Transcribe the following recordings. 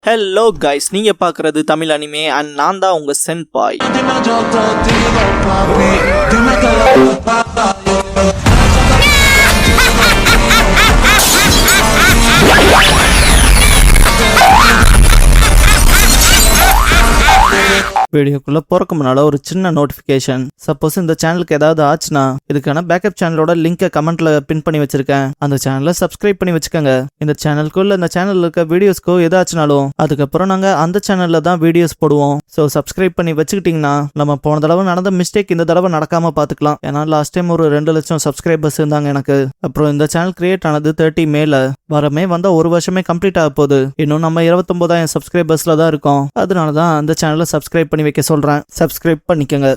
Hello guys, நீங்க பார்க்குறது Tamil anime and நான் தான் உங்க சென்பாய். வீடியோக்குள்ள போறக்கு முன்னால ஒரு சின்ன நோட்டிபிகேஷன். சப்போஸ் இந்த சேனலுக்கு ஏதாவது ஆச்சுன்னா இதுக்கான பேக்கப் சேனலோட லிங்கை கமெண்ட்ல பின் பண்ணி வச்சிருக்கேன். அந்த சேனலை சப்ஸ்கிரைப் பண்ணி வச்சுக்கோங்க. இந்த சேனலுக்கோ இல்ல இந்த சேனல்ல இருக்க வீடியோஸ்க்கோ ஏதாச்சுனாலும் அதுக்கப்புறம் நாங்க அந்த சேனல்ல தான் வீடியோஸ் போடுவோம். ஸோ சப்ஸ்கிரைப் பண்ணி வச்சுக்கிட்டீங்கன்னா நம்ம போன தடவை நடந்த மிஸ்டேக் இந்த தடவை நடக்காம பாத்துக்கலாம். ஏன்னா லாஸ்ட் டைம் ஒரு 2 லட்சம் சப்ஸ்கிரைபர்ஸ் இருந்தாங்க எனக்கு. அப்புறம் இந்த சேனல் கிரியேட் ஆனது 30 மேல வரமே வந்த ஒரு வருஷமே கம்ப்ளீட் ஆக போகுது. இன்னும் நம்ம 29,000 சப்ஸ்கிரைபர்ஸ்ல தான் இருக்கோம். அதனாலதான் அந்த சேனலை சப்ஸ்கிரைப் பண்ணி வைக்க சொல்றேன். சப்ஸ்கிரைப் பண்ணிக்கங்க.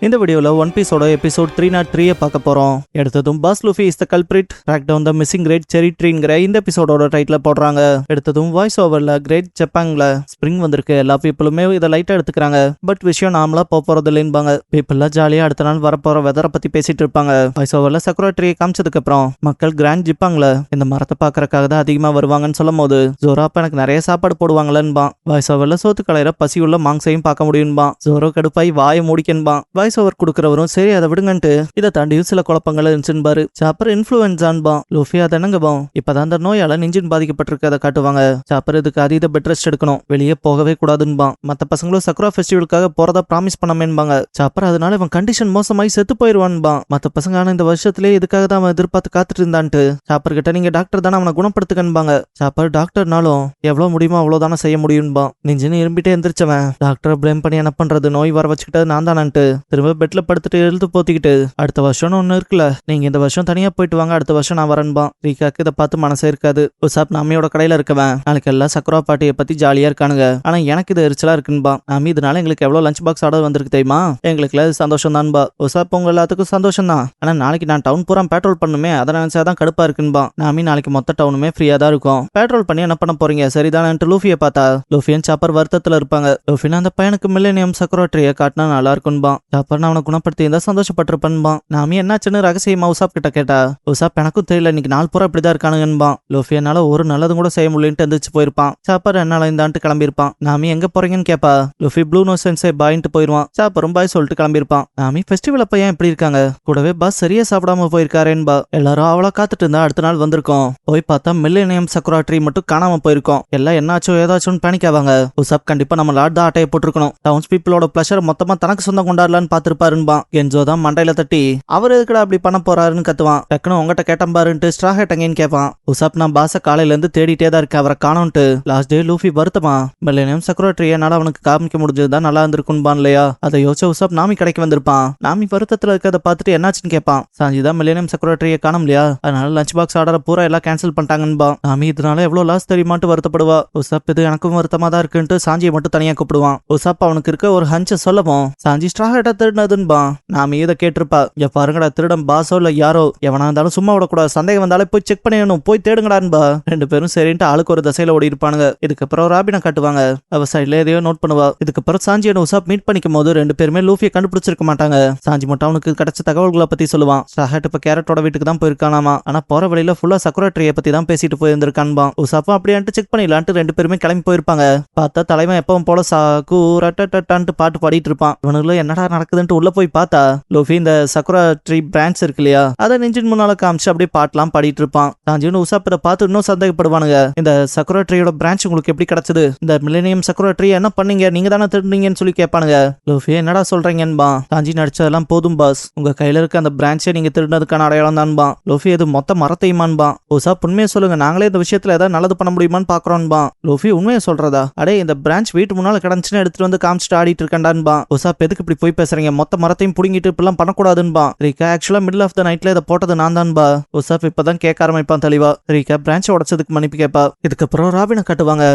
இந்த வீடியோல ஒன் பீஸோட எபிசோட் 303 பார்க்க போறோம். எடுத்ததும் boss Luffy is the culprit, track down the missing great cherry ட்ரீங்கிற இந்த எபிசோடோட டைட்டில் போடுறாங்க. எடுத்ததும் வாய்ஸ் ஓவர்ல கிரேட் ஜப்பாங்ல ஸ்ப்ரிங் வந்திருக்கு. எல்லா பீப்புளுமே இதை லைட்டா எடுத்துக்கிறாங்க. பட் விஷயம் நாமளா போறது இல்லைன்பாங்க. பீப்புள்லாம் ஜாலியா அடுத்த நாள் வரப்போற வெதரை பத்தி பேசிட்டு இருப்பாங்க. வாய்ஸ் ஓவர்ல சக்குரா ட்ரீயை காமிச்சதுக்கு அப்புறம் மக்கள் கிராண்ட் ஜிப்பாங்ல இந்த மரத்தை பாக்குறதுக்காக தான் அதிகமா வருவாங்கன்னு சொல்லும் போது ஜோரோ அப்ப எனக்கு நிறைய சாப்பாடு போடுவாங்களேன்பான். வாய்ஸ் ஓவர்ல சோத்து கலையிற பசி உள்ள மாங்ஸையும் பார்க்க முடியும்பான். ஜோரோ கடுப்பாய் வாயை மூடிக்கன்பான். வாய்ஸ் ஓவர் கொடுக்கறவரும் சரி அதை விடுங்கன்ட்டு இதை தாண்டியும் சில குழப்பங்கள் இருந்துச்சுன்னு சாப்பர் இன்ஃபுளுன்ஸான்பான். லூஃபி அதை என்னங்கபான், இப்பதான் அந்த நோயால நெஞ்சின் பாதிக்கப்பட்டிருக்கதை காட்டுவாங்க. சாப்பர் இதுக்கு அதீத பெட் ரெஸ்ட் எடுக்கணும், வெளியே போகவே கூடாதுன்பான். மத்த பசங்களும் சக்குரா ஃபெஸ்டிவலுக்காக போறதா ப்ராமிஸ் பண்ணமேன்பாங்க. சாப்பர் அதனால இவன் கண்டிஷன் மோசமாயி செத்து போயிருவான்பான். மத்த பசங்க ஆனா இந்த வருஷத்திலே இதுக்காக தான் அவன் எதிர்பார்த்து காத்துட்டு இருந்தான்ட்டு சாப்பர் கிட்ட நீங்க டாக்டர் தானே அவனை குணப்படுத்துக்கன்பாங்க. சாப்பர் டாக்டர்னாலும் எவ்வளவு முடியுமோ அவ்வளவுதானே செய்ய முடியும்பான். நெஞ்சின்னு இரும்பிட்டே எந்திரிச்சவன் டாக்டரை பிளேம் பண்ணி என்ன பண்றது, நோய் வர வச்சுக்கிட்டது நான் தானன்ட்டு திரும்ப பெட்ல படுத்துட்டு எழுத்து போத்திக்கிட்டு அடுத்த வருஷம் ஒண்ணு இருக்குல்ல, நீங்க இந்த வருஷம் தனியா போயிட்டு வாங்க, அடுத்த வருஷம் நான் வரேன்பான். ரீகாக்கு இதை பார்த்து மனசே இருக்காது. உசாப் நாமியோட கடையில இருக்கவன் நாளைக்கு எல்லாம் சக்குரா பாட்டியை பத்தி ஜாலியா இருக்கானுங்க, ஆனா எனக்கு இது எரிச்சலா இருக்குன்பான். நாமி இதனால எங்களுக்கு எவ்வளவு லஞ்ச் பாக்ஸ் ஆர்டர் வந்திருக்கு தெரியுமா, எங்களுக்கு சந்தோஷம் தான்பா. உசாப் உங்க எல்லாத்துக்கும் சந்தோஷம் தான், ஆனா நாளைக்கு நான் டவுன் பூரா பெட்ரோல் பண்ணுமே, அதை நினைச்சாதான் கடுப்பா இருக்குன்பான். நாமி நாளைக்கு மொத்த டவுனுமே ஃப்ரீயா தான் இருக்கும், பெட்ரோல் பண்ணி என்ன பண்ண போறீங்க சரிதானு லூஃபியை பார்த்தா லூஃபியன் சாப்பர் வருத்தத்துல இருப்பாங்க. லூஃபின் அந்த பையனுக்கு மில்லேனியம் சக்குரா ட்ரீயை காட்டினா நல்லா இருக்குன்பான். சாப்பர் அவனை குணப்படுத்தி இருந்தா சந்தோஷப்பட்டிருப்பான். நாமி என்னாச்சுன்னு ரகசியமா உசாப் கிட்ட கேட்டா உசாப் எனக்கும் தெரியல, இன்னைக்கு நாள் பூரா இப்படிதான் இருக்கானுங்கன்பான். லூஃபி என்னால ஒரு நல்லதும் கூட செய்ய முடியலன்ட்டு எந்திரிச்சு போயிருப்பான். சாப்பர் என்னால இந்தான்ட்டு கிளம்பியிருப்பான். நாமி எங்க போறீங்கன்னு கேப்பா. லூஃபி ப்ளூ நோஸ் சென்சே பாயின்ட்டு போயிருவான். சாப்பரும் பாய் சொல்லிட்டு கிளம்பியிருப்பான். நாமி ஃபெஸ்டிவல் அப்ப ஏன் இப்படி இருக்காங்க, கூடவே பாஸ் சரியா சாப்பிடாம போயிருக்காரேன்பா. எல்லாரும் அவளா காத்துட்டு இருந்தா அடுத்த நாள் வந்திருக்கோம். போய் பார்த்தா மில்லேனியம் சக்குரா ட்ரீ மட்டும் காணாம போயிருக்கோம். எல்லாம் என்னாச்சோ ஏதாச்சும் பேனிக் ஆவாங்க. உசாப் கண்டிப்பா நம்ம லாட் தான் ஆட்டையை போட்டிருக்கணும், டவுன்ஸ் பீப்புளோட பிளஷர் மொத்தமா தனக்கு சொந்தம் கொண்டாடலான்னு பாத்துருப்பாருன்பான். கென்ஜோ தான் மண்டையில தட்டி அவர் எதுக்கடா அப்படி பண்ண போறாருன்னு கத்துவான். டக்குன்னு உங்ககிட்ட கேட்டம் பாருன்ட்டு ஸ்ட்ரா ஹேட் எங்கன்னு கேட்பான். உசாப் நான் பாச காலையில இருந்து தேடிட்டே தான் இருக்கேன், அவரை காணோன்ட்டு. லாஸ்ட் டே லூஃபி வருத்தமா மில்லேனியம் சக்குரா ட்ரீ என்னால அவனுக்கு காமிக்க முடிஞ்சதுதான் நல்லா இருந்திருக்கும்பான் இல்லையா. அதை யோசிச்ச உசாப் நாமி கடைக்கு வந்திருப்பான். நாமி வருத்தத்துல இருக்கிறத பார்த்துட்டு என்னாச்சுன்னு கேட்பான். சாஞ்சி தான் மில்லேனியம் சக்குரா ட்ரீயை காணும் இல்லையா, அதனால லஞ்ச் பாக்ஸ் ஆர்டரை பூரா எல்லாம் கேன்சல் பண்ணிட்டாங்கன்பா. நாமி இதனால எவ்வளவு லாஸ் தெரியுமாட்டு வருத்தப்படுவா. உசாப் இது எனக்கும் வருத்தமா தான் இருக்குன்ட்டு சாஞ்சியை மட்டும் தனியா கூப்பிடுவான். உசாப் அவனுக்கு இருக்க ஒரு ஹஞ்ச சொல்லவும் சாஞ்சி ஸ்ட்ரா ஹேட்டா திருடினதுன்பான். நாமி இதை கேட்டிருப்பா. பாருங்கடா திருடம் பாசோ இல்ல யாரோ எவனா இருந்தாலும் சும்மா விடக்கூடாது, சந்தேகம் வந்தாலே போய் செக் பண்ணிடணும், போய் தேடுங்கடான்பா. 2 பேரும் சரின்ட்டு ஆளுக்கு ஒரு திசையில ஓடி இருப்பானுங்க. இதுக்கப்புறம் ராபினை காட்டுவாங்க. அவ சைட்ல எதையோ நோட் பண்ணுவா. இதுக்கப்புறம் சாஞ்சியோட உசாப் மீட் பண்ணிக்கும் போது 2 பேருமே லூஃபியை கண்டுபிடிச்சிருக்க மாட்டாங்க. சாஞ்சி மட்டும் அவனுக்கு கிடைச்ச தகவல்களை பத்தி சொல்லுவான். ஸ்ட்ராஹேட் இப்ப கேரட்டோட வீட்டுக்கு தான் போயிருக்கானாமா, ஆனா போற வழியில ஃபுல்லா சக்குரா ட்ரீயை பத்தி தான் பேசிட்டு போயிருந்திருக்கான்பா. உசாப்பும் அப்படியான்ட்டு செக் பண்ணிடலான்ட்டு 2 பேருமே கிளம்பி போயிருப்பாங்க. பார்த்தா தலைவன் எப்பவும் போல சாக்கு ரட்டன்ட்டு பாட்டு பாடிட்டு இருப்பான். இவனுக்குள்ள என்னடா நடக்குதுன்ட்டு உள்ள போய் பார்த்தா லூஃபி இந்த சக்குரா ட்ரீ பிரான்ச் இருக்கு இல்லையா, அதை நெஞ்சின் முன்னால காமிச்சு அப்படியே பாட்டெல்லாம் பாடிட்டு இருப்பான். சாஞ்சின்னு உசாப் இதை பார்த்து இன்னும் சந்தேகப்படுவானுங்க. இந்த சக்குரா ட்ரீயோட பிரான்ச் உங்களுக்கு எப்படி கிடைச்சது, இந்த மில்லேனியம் சக்குரா ட்ரீ என்ன பண்ணீங்க, நீங்க தானே திருடுனீங்கன்னு சொல்லி கேட்பானுங்க. லூஃபி என்னடா சொல்றீங்கன்பா. சாஞ்சி நடிச்சதெல்லாம் போதும் பாஸ், உங்க கையில இருக்க அந்த பிரான்ச்சை நீங்க திருடினதுக்கான அடையாளம் தான்பா. லூஃபி இது மொத்த மரத்தையுமான்பா. உசாப் உண்மையை சொல்லுங்க, நாங்களே இந்த விஷயத்துல ஏதாவது நல்லது பண்ண முடியுமான்னு பாக்குறோன்பா. லூஃபி உண்மையை சொல்றதா, அடே இந்த பிரான்ச் வீட்டு முன்னால கிடந்துச்சுன்னு எடுத்துட்டு வந்து காமிச்சிட்டு ஆடிட்டு இருக்கண்டான்பா. உசாப் எதுக்கு இப்படி போய் பேசுறீங்க, மொத்த மரத்தையும் புடுங்கிட்டு இப்பெல்லாம் பண்ணக்கூடாதுன்பா. ரீகா ஆக்சுவலா மிடில் ஆஃப் த நைட்ல இதை போட்டது நான் தான்பா. உசாப் இப்பதான் கேட்க ஆரம்பிப்பான் தெளிவா. ரீகா பிரான்ச் உடைச்சதுக்கு மன்னிப்பு கேட்பா. இதுக்கப்புறம் ராபினை காட்டுவாங்க.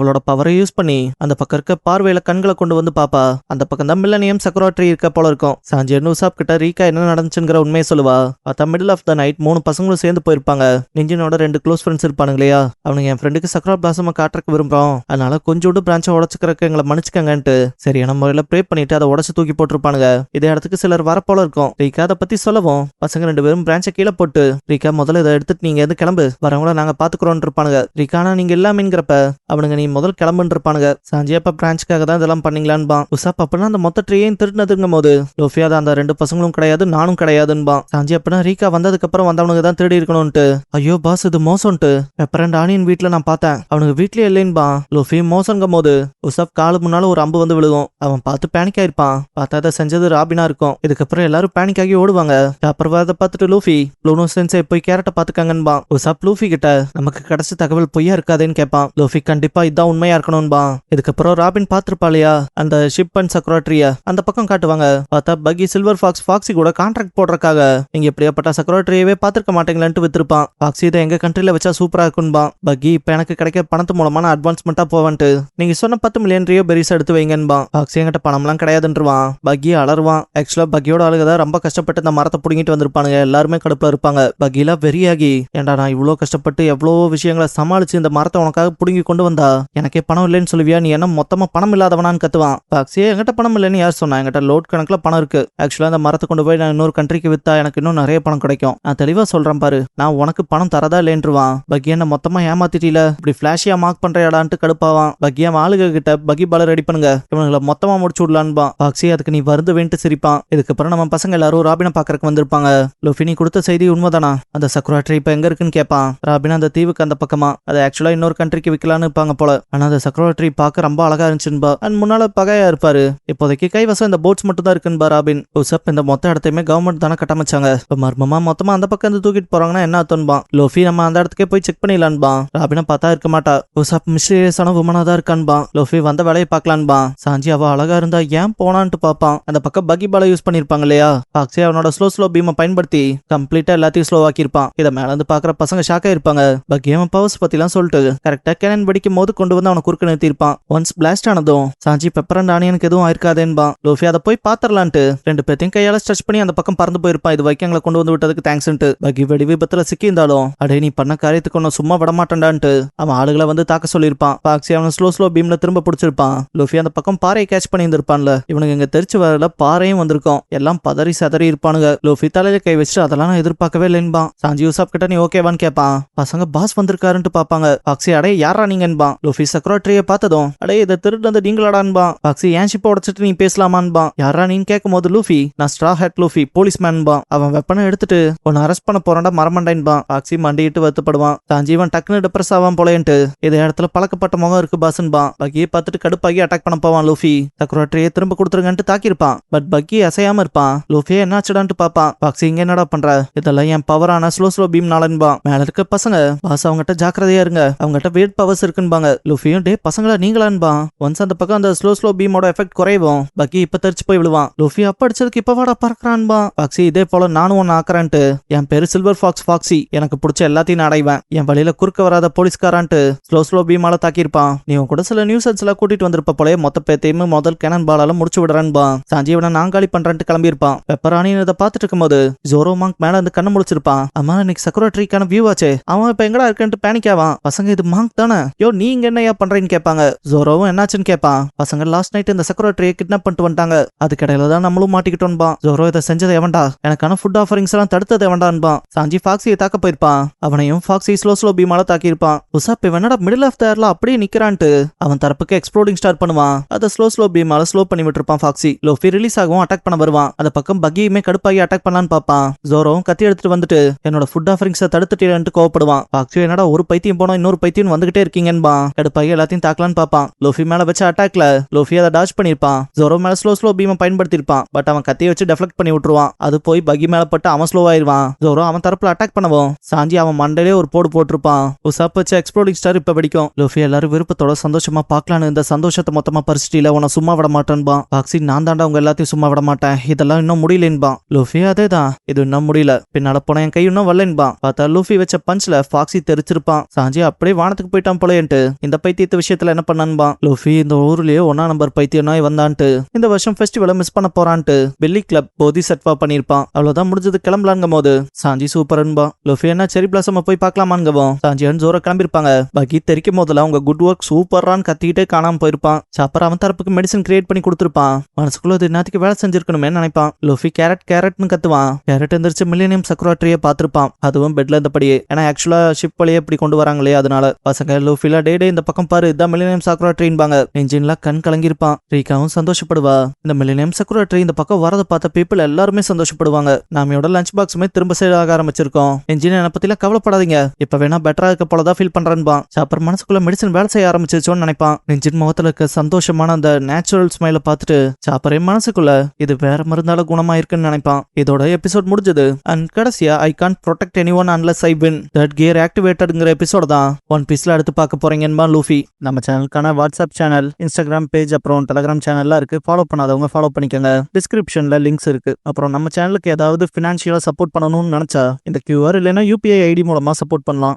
அவளோட பவரை யூஸ் பண்ணி அந்த பக்கம் இருக்க பார்வையில கண்களை கொண்டு வந்து பாப்பா. அந்த பக்கம் தான் மில்லேனியம் சக்குரா ட்ரீ இருக்க போல இருக்கும். சாஞ்சியன் உசாப் கிட்ட ரீகா என்ன நடந்துச்சுங்கிற உண்மையை சொல்லுவா. பார்த்தா மிடில் ஆஃப் த நைட் 3 பசங்களும் சேர்ந்து போயிருப்பாங்க. நெஞ்சினோட 2 க்ளோஸ் ஃப்ரெண்ட்ஸ் இருப்பானுங்க இல்லையா, அவனுங்க என் ஃப்ரெண்டுக்கு சக்குரா பிளாசம காட்டுறக்கு விரும்புறோம், அதனால கொஞ்சோண்டு பிரான்ச்சை உடச்சுக்கிறக்கு எங்களை மன்னிச்சுக்கங்கன்ட்டு சரியான முறையில ப்ரே பண்ணிட்டு அதை உடச்சு தூக்கி போட்டிருப்பானுங்க. இருப்பானுங்க. இதே இடத்துக்கு சிலர் வரப்போல இருக்கும். ரீகா அதை பத்தி சொல்லவும் பசங்க 2 பேரும் பிரான்ச்சை கீழே போட்டு ரீகா முதல்ல இதை எடுத்துட்டு நீங்க எது கிளம்பு, வரவங்கள நாங்க பாத்துக்கிறோம் இருப்பானுங்க. ரீகானா நீங்க இல்லாமங்கிறப்ப அவனுங்க நீ முதல் கிளம்புன்னு இருப்பானுங்க. சாஞ்சி அப்ப பிரான்ச்சுக்காக தான் இதெல்லாம் பண்ணீங்களான்பா. உசாப் அப்படின்னா அந்த மொத்த ட்ரீயையும் திருடினதுங்கும் போது லோஃபி அதை அந்த 2 பசங்களும் கிடையாது நானும் கிடையாதுன்பா. சாஞ்சி அப்படின்னா ரீகா வந்ததுக்கு அப்புறம் வந்தவனுக்கு தான் திருடி இருக்கணும்ட்டு. ஐயோ பாஸ் இது மோசம்ட்டு பெப்பர் அண்ட் ஆனியன் வீட்டுல நான் பார்த்தேன், அவனுக்கு வீட்லயே இல்லைன்பா. லோஃபி மோசங்கும் போது உசாப் காலு முன்னால ஒரு அம்பு வந்து விழுகும். அவன் பார்த்து பேனிக் ஆயிருப்பான். பார்த்தா அதை செஞ்சது ராபினா இருக்கும். இதுக்கப்புறம் எல்லாரும் பேனிக் ஆகி ஓடுவாங்க. அப்புறம் அதை பார்த்துட்டு லூஃபி ப்ளூனோ சென்சே போய் கேரட்டை பாத்துக்காங்கன்பா. உசாப் லூஃபி கிட்ட நமக்கு கிடைச்ச தகவல் பொய்யா இருக்காதேன்னு கேட்பான். லூஃபி கண்டிப்பா இதான் உண்மையா இருக்கணும்பா. இதுக்கப்புறம் ராபின் பாத்துருப்பாளையா அந்த ஷிப் அண்ட் செக்ரட்டரிய அந்த பக்கம் காட்டுவாங்க. பார்த்தா பக்கி சில்வர் ஃபாக்ஸி கூட கான்ட்ராக்ட் போடுறதுக்காக நீங்க எப்படியாப்பட்ட செக்ரட்டரியவே பாத்துருக்க மாட்டீங்களான்ட்டு வித்துருப்பான். ஃபாக்ஸி இதை எங்க கண்ட்ரில வச்சா சூப்பரா இருக்குன்பா. பக்கி இப்ப எனக்கு கிடைக்க பணத்து மூலமான அட்வான்ஸ்மெண்டா போவான்ட்டு நீங்க சொன்ன 10 மில்லியன் ரியோ பெரிஸ் எடுத்து வைங்கன்பா. ஃபாக்ஸி என்கிட்ட பணம்லாம் கிடையாதுன்றுவான். பக்கி அலறுவான். ஆக்சுவலா பக்கியோட ஆளுகதான் ரொம்ப கஷ்டப்பட்டு இந்த மரத்தை புடுங்கிட்டு வந்திருப்பானுங்க. எல்லாருமே கடுப்புல இருப்பாங்க. பக்கில வெறியாகி ஏண்டா நான் இவ்வளவு கஷ்டப்பட்டு எவ்வளவோ விஷயங்களை சமாளிச்சு இந்த மரத்தை உனக்காக புடுங்கி கொண்டு வந்தா எனக்கே பணம் இல்லைன்னு சொல்லுவியா, நீ என்ன மொத்தமா பணம் இல்லாதவனான்னு கத்துவான். பாக்ஸியே என்கிட்ட பணம் இல்லைன்னு யார் சொன்னா, என்கிட்ட லோட் கணக்குல பணம் இருக்கு. ஆக்சுவலா அந்த மரத்தை கொண்டு போய் நான் இன்னொரு கண்ட்ரிக்கு வித்தா எனக்கு இன்னும் நிறைய பணம் கிடைக்கும். நான் தெளிவா சொல்றேன் பாரு, நான் உனக்கு பணம் தரதா இல்லைன்றுவான். பக்கி என்ன மொத்தமா ஏமாத்திட்டீல, இப்படி பிளாஷியா மார்க் பண்றியாடான்ட்டு கடுப்பாவான். பக்கி அவன் ஆளுக கிட்ட பக்கி பால ரெடி பண்ணுங்க, இவனுங்களை மொத்தமா முடிச்சு விடலான்பா. பாக்ஸி அதுக்கு நீ வருது வேண்டு சிரிப்பான். இதுக்கப்புறம் நம்ம பசங்க எல்லாரும் ராபினை பாக்கறதுக்கு வந்திருப்பாங்க. லோஃபி நீ கொடுத்த செய்தி உண்மைதானா, அந்த செக்ரட்டரி இப்ப எங்க இருக்குன்னு கேட்பான். ராபின் அந்த தீவுக்கு அந்த பக்கமா, அதை ஆக்சுவலா இன்னொரு கண்ட்ரிக்கு விக்கலான்னு இருப்பாங்க போல. ஆனா அந்த செக்ரட்டரி பார்க்க ரொம்ப அழகா இருந்துச்சுன்பா. அண்ட் முன்னால பகையா இருப்பாரு. இப்போதைக்கு கைவசம் இந்த போட்ஸ் மட்டும் தான் இருக்குன்பா ராபின். உசப் இந்த மொத்த இடத்தையுமே கவர்மெண்ட் தானே கட்டமைச்சாங்க. இப்ப மர்மமா மொத்தமா அந்த பக்கம் இருந்து தூக்கிட்டு போறாங்கன்னா என்ன அர்த்தம்பா. லோஃபி நம்ம அந்த இடத்துக்கே போய் செக் பண்ணிடலான்பா. ராபினை பார்த்தா இருக்க மாட்டா. உசப் மிஸ்டீரியஸான உமனா தான் இருக்கான்பா. லோஃபி வந்த வேலையை பார்க்கலான்பா. சாஞ்சி அவ அழகா இருந்தா ஏன் போனான்ட்டு பாப்பான். அந்த பக்கம் பக்கி பால யூஸ் பண்ணிருப்பாங்க இல்லையா. பாக்ஸி அவனோட ஸ்லோ பீமை பயன்படுத்தி கம்ப்ளீட்டா எல்லாத்தையும் ஸ்லோ ஆக்கியிருப்பான். இதை மேல இருந்து பாக்குற பசங்க ஷாக் ஆயிருப்பாங்க. பக்கி அவன் பவர்ஸ் பத்தி எல்லாம் சொல்லிட்டு கரெக்டா கேனன் வெடிக்கும் போது கொண்டு வந்து அவனை குறுக்க நிறுத்திருப்பான். ஒன்ஸ் பிளாஸ்ட் ஆனதும் சாஞ்சி பெப்பர் அண்ட் ஆனியனுக்கு எதுவும் ஆயிருக்காதேன்பா. லோஃபி அதை போய் பாத்திரலான்ட்டு 2 பேத்தையும் கையால ஸ்ட்ரெச் பண்ணி அந்த பக்கம் பறந்து போயிருப்பான். இது வரைக்கும் எங்களை கொண்டு வந்து விட்டதுக்கு தேங்க்ஸ்ன்ட்டு. பக்கி வெடி விபத்துல சிக்கி இருந்தாலும் அடே நீ பண்ண காரியத்துக்கு ஒன்னும் சும்மா விட மாட்டேன்டான்ட்டு அவன் ஆளுகளை வந்து தாக்க சொல்லியிருப்பான். பாக்ஸி அவனை ஸ்லோ பீம்ல திரும்ப பிடிச்சிருப்பான். லோஃபி அந்த பக்கம் பாறையை கேட்ச் பண்ணி இருந்திருப்பான்ல. இவனுக்கு இங்க தெரிச்சு வரல பாறையும் வந்திருக்கும். எல்லாம் பதறி சதறி இருப்பானுங்க. லோஃபி தலையில கை வச்சுட்டு அதெல்லாம் நான் எதிர்பார்க்கவே இல்லைன்பா. சாஞ்சி யூசாப் கிட்ட நீ ஓகேவான்னு கேட்பான். பசங்க பாஸ் வந்திருக்காருன்ட்டு பாப்பாங்க. பாக்ஸி அடே யாரா நீங்கன்பா. லோஃபி செக்ரட்டரிய பார்த்ததும் அடே இதை திருட்டு வந்து நீங்களாடான்பா. பாக்ஸி ஏன் ஷிப்பை உடைச்சிட்டு நீ பேசலாமான்பா. யாரா நீன்னு கேட்கும் போது லூஃபி நான் ஸ்ட்ரா ஹேட் லூஃபி போலீஸ் மேன்பா. அவன் வெப்பனை எடுத்துட்டு உன்னை அரெஸ்ட் பண்ண போறான்டா மரமண்டைன்பா. பாக்ஸி மண்டிட்டு வருத்தப்படுவான். சாஞ்சி இவன் டக்குன்னு டிப்ரெஸ் ஆவான் போலேன்ட்டு இந்த இடத்துல பழக்கப்பட்ட முகம் இருக்கு பாஸ்ன்பா. பக்கியை பார்த்துட்டு கடுப்பாகி அட்டாக் பண்ண போவான். லூஃபி செக்ரட்டரியை திரும்ப கொடுத்துருங்கன்ட்டு தாக்கிருப்பான். பட் பக்கி அசையாம இருப்பான். லூஃபியே என்னாச்சுடான்ட்டு பாப்பான். பாக்ஸி இங்க என்னடா பண்ற, இதெல்லாம் என் பவரான ஸ்லோ பீம் நாளன்பா. மேல இருக்க பசங்க பாஸ் அவங்ககிட்ட ஜாக்கிரதையா இருங்க, அவங்ககிட்ட வேட் பவர்ஸ் இருக்குன்பாங்க. லூஃபியும் டே பசங்களா நீங்களான்பா. ஒன்ஸ் அந்த பக்கம் அந்த ஸ்லோ பீமோட எஃபெக்ட் குறைவும் பக்கி இப்ப தெரிச்சு போய் விழுவான். லூஃபி அப்ப அடிச்சதுக்கு இப்ப வாடா பறக்குறான்பா. பாக்ஸி இதே போல நானும் ஒன்னு ஆக்குறான்ட்டு என் பேரு சில்வர் ஃபாக்ஸி, எனக்கு பிடிச்ச எல்லாத்தையும் நான் அடைவேன், என் வழியில குறுக்க வராத போலீஸ்காரான்ட்டு ஸ்லோ பீமால தாக்கியிருப்பான். நீ கூட சில நியூஸ் எல்லாம் கூட்டிட்டு வந்திருப்ப போலே மொத்த பேத்தையுமே முதல் கேனன் பாலால முடிச்சு விடுறான்பா. சஞ்சீவனை நாங்காலி பண்றேன்ட்டு கிளம்பியிருப்பான். பெப்பரானின்னு இதை பார்த்துட்டு இருக்கும்போது ஜோரோ மாங்க் மேல இருந்து கண்ணு முடிச்சிருப்பான். அம்மா இன்னைக்கு செக்ரட்டரிக்கான வியூ ஆச்சே, அவன் இப்ப எங்கடா இருக்கேன்ட்டு பேனிக் ஆவான். பசங்க இது மாங்க் தானே, யோ நீங்க என்னையா பண்றீன்னு கேட்பாங்க. ஜோரோவும் என்னாச்சுன்னு கேட்பான். பசங்க லாஸ்ட் நைட் இந்த செக்ரட்டரியை கிட்னாப் பண்ணிட்டு வந்துட்டாங்க, அதுக்கடையில தான் நம்மளும் மாட்டிக்கிட்டோன்பா. ஜோரோ இதை செஞ்சது எவன்டா, எனக்கான ஃபுட் ஆஃபரிங்ஸ் எல்லாம் தடுத்தது எவன்டான்பா. சாஞ்சி ஃபாக்ஸியை தாக்க போயிருப்பான். அவனையும் ஃபாக்ஸி ஸ்லோ பீமால தாக்கியிருப்பான். உசாப் இவனடா மிடில் ஆஃப் த ஏர்ல அப்படியே நிக்கிறான்ட்டு அவன் தரப்புக்கு எக்ஸ்ப்ளோடிங் ஸ்டார்ட் பண்ணுவான். அதை ஸ்லோ பீமால ஸ்லோ பண்ணி விட்டுருப்பான். ஃபாக்ஸி லோஃபி ரிலீஸ் ஆகவும் அட்டாக் பண்ண வருவான். அந்த பக்கம் பக்கியுமே கடுப்பாகி அட்டாக் பண்ணலான்னு பாப்பான். ஜோரோவும் கத்தி எடுத்துட்டு வந்துட்டு என்னோட ஃபுட் ஆஃபரிங்ஸை தடுத்துட்டேன்ட்டு கோவப்படுவான். ஃபாக்ஸி என்னடா ஒரு பைத்தியம் போனோம் இன்னொரு பைத்தியம் வந்துகிட்டே இருக்கீங்கன்பா. கடுப்பாகி எல்லாத்தையும் தாக்கலான்னு பாப்பான். லோஃபி மேல வச்ச அட்டாக்ல லோஃபி அதை டாச் பண்ணிருப்பான். ஜோரோ மேல ஸ்லோ பீமை பயன்படுத்திருப்பான். பட் அவன் கத்தியை வச்சு டெஃப்ளெக்ட் பண்ணி விட்டுருவான். அது போய் பக்கி மேல பட்டு அவன் ஸ்லோ ஆயிருவான். ஜோரோ அவன் தரப்புல அட்டாக் பண்ணவும் சாஞ்சி அவன் மண்டையிலே ஒரு போடு போட்டிருப்பான். உசாப் வச்ச எக்ஸ்ப்ளோடிங் ஸ்டார் இப்ப வெடிக்கும். லோஃபி எல்லாரும் விருப்பத்தோட சந்தோஷமா பாக்கலான்னு இந்த சந்தோஷத்தை மொத்தமா பறிச்சிட்டில, உன சும்மா விட மாட்டேன்பா. பாக்ஸி நான் தாண்டா உங்க எல்லாத்தையும் சும்மா விட மாட்டேன், இதெல்லாம் இன்னும் முடியலன்பா. லூஃபி அதேதான், இது இன்னும் முடியல, பின்னால போன என் கை இன்னும் வரலன்பா. பார்த்தா லூஃபி வச்ச பஞ்ச்ல ஃபாக்ஸி தெரிச்சிருப்பான். சாஞ்சி அப்படியே வானத்துக்கு போயிட்டான் போலேன்ட்டு இந்த பைத்தியத்து விஷயத்துல என்ன பண்ணான்பா. லூஃபி இந்த ஊர்லயே 1ஆம் நம்பர் பைத்தியம் நாய் வந்தான்ட்டு இந்த வருஷம் ஃபெஸ்டிவலை மிஸ் பண்ண போறான்ட்டு பெல்லி கிளப் போதி செட்வா பண்ணிருப்பான். அவ்வளவுதான் முடிஞ்சது கிளம்பலாங்கும் போது சாஞ்சி சூப்பர்ன்பா. லூஃபி என்ன செரி பிளாசம் போய் பார்க்கலாமாங்கவும் சாஞ்சி ஜோர கிளம்பிருப்பாங்க. பக்கி தெரிக்கும் போதுல அவங்க குட் ஒர்க் சூப்பரான்னு கத்திக்கிட்டே காணாம போயிருப்பான். சாப்பர் அவன் தரப்புக்கு மெடிசன் கிரியேட் பண்ணி கொடுத்துருப்பான். மனசுக்குள்ள அது இன்னத்துக்கு வேலை செஞ்சிருக்கணுமே நினைப்பான். லூஃபி கேரட்னு கத்துவான். கேரட் எந்திரிச்சு மில்லேனியம் சக்குரா ட்ரீயை பார்த்திருப்பான். அதுவும் பெட்ல இருந்தபடியே. ஏன்னா ஆக்சுவலா ஷிப் வழியே இப்படி கொண்டு வராங்களே அதனால. பசங்க லூஃபில டே இந்த பக்கம் பாரு, இதான் மில்லேனியம் சக்குரா ட்ரீன்பாங்க. என்ஜின்ல கண் கலங்கிருப்பான். ரீகாவும் சந்தோஷப்படுவா. இந்த மில்லேனியம் சக்குரா ட்ரீ இந்த பக்கம் வரதை பார்த்த பீப்புள் எல்லாருமே சந்தோஷப்படுவாங்க. நாமையோட லஞ்ச் பாக்ஸுமே திரும்ப சேல் ஆக ஆரம்பிச்சிருக்கோம். என்ஜின் என்னை பத்திலாம் கவலைப்படாதீங்க, இப்ப வேணா பெட்டரா இருக்க போலதான் ஃபீல் பண்றேன்பான். சாப்பர் மனசுக்குள்ள மெடிசன் வேலை செய்ய ஆரம்பிச்சிருச்சோன்னு நினைப்பான். என்ஜின் முகத்துல இருக்க சந்தோஷமான அந்த நேச்சுரல் ஸ்மைல பார்த்துட்டு சாப்பரே மனசுக்குள்ள இது வேற மருந்தால குணமாயிருக்குன்னு நினைப்பான். இதோட எபிசோட் முடிஞ்சது. அண்ட் கடைசியா I can't protect anyone unless I win, that gear ஆக்டிவேட்டட்ங்கிற எபிசோட் தான் ஒன் பீஸ்ல அடுத்து பார்க்க போறீங்கன்பா லூஃபி. நம்ம சேனலுக்கான வாட்ஸ்அப் சேனல், இன்ஸ்டாகிராம் பேஜ், அப்புறம் டெலிகிராம் சேனல்லாம் இருக்கு. ஃபாலோ பண்ணாதவங்க ஃபாலோ பண்ணிக்கோங்க. டிஸ்கிரிப்ஷன்ல லிங்க்ஸ் இருக்கு. அப்புறம் நம்ம சேனலுக்கு ஏதாவது ஃபினான்ஷியலா சப்போர்ட் பண்ணணும்னு நினைச்சா இந்த QR இல்லைன்னா UPI ID மூலமா சப்போர்ட் பண்ணலாம்.